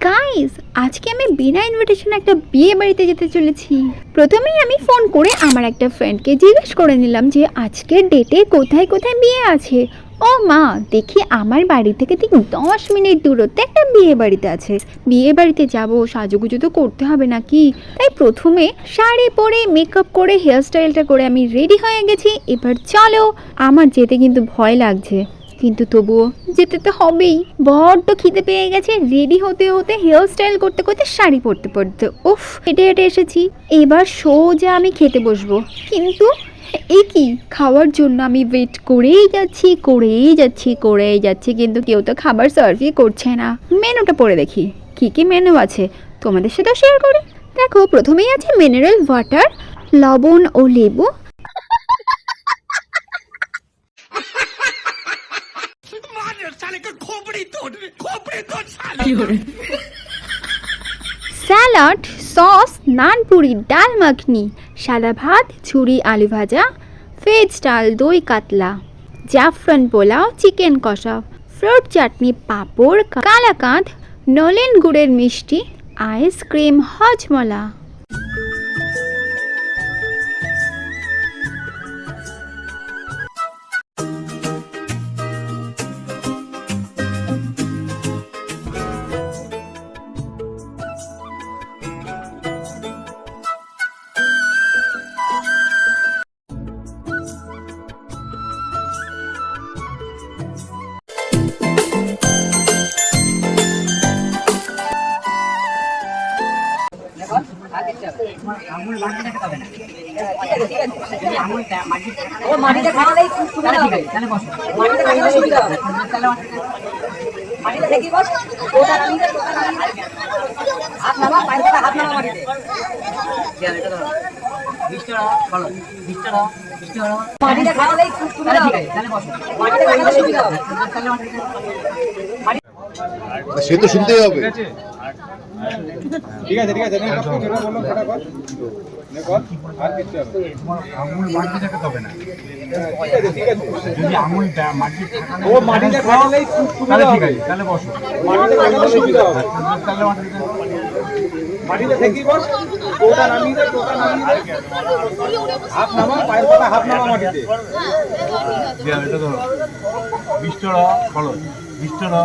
Guys, আজকে আমি বিনা ইনভিটেশনে একটা বিয়ে বাড়িতে যেতে চলেছি। প্রথমেই আমি ফোন করে আমার একটা ফ্রেন্ডকে জিজ্ঞেস করে নিলাম যে আজকের ডেটে কোথায় কোথায় বিয়ে আছে। ও মা, দেখি আমার বাড়ি থেকে ঠিক 10 মিনিট দূরত্বে একটা বিয়ে বাড়িতে আছে। বিয়ে বাড়িতে যাবো, সাজুগুজু তো করতে হবে নাকি। তাই প্রথমে শাড়ি পরে মেকআপ করে হেয়ারস্টাইলটা করে আমি রেডি হয়ে গেছি। এবার চলো। আমার যেতে কিন্তু ভয় লাগছে, কিন্তু তবুও যেতে তো হবেই। বড্ড খিদে পেয়ে গেছে। রেডি হতে হতে হেয়ার স্টাইল করতে করতে শাড়ি পরতে পরতে উফ, হেঁটে হেঁটে এসেছি। এবার সোজা আমি খেতে বসবো, কিন্তু এই কি, খাওয়ার জন্য আমি ওয়েট করেই যাচ্ছি, কিন্তু কেউ তো খাবার সার্ভই করছে না। মেনুটা পড়ে দেখি কি কি মেনু আছে, তোমাদের সাথেও শেয়ার করি। দেখো, প্রথমেই আছে মিনারেল ওয়াটার, লবণ ও লেবু, স্যালাড, সস, নানপুরি, ডাল মাখনি, সাদা ভাত, ঝুরি আলু ভাজা, ভেজ ডাল, দই কাতলা, জাফরান পোলাও, চিকেন কষা, ফ্রুট চাটনি, পাঁপড়, কালাকাঁদ, নলেন গুড়ের মিষ্টি, আইসক্রিম, হজমলা। সে তো শুনতেই হবে। ঠিক আছে ঠিক আছে, আঙুল মাটি দেখাতে হবে না। যদি আঙুল ও মাটিতে খাওয়ালেই তাহলে ঠিক আছে, তাহলে বসো। মাটিতে খাওয়ালে সুবিধা হবে, তাহলে মাটিতে থেকেই বস। টোটা নামিয়ে দে, হাত নামা, পায়ের পাতা হাত নামা মাটিতে। এটা ধরো 20 টাকা, বলো 20 টাকা।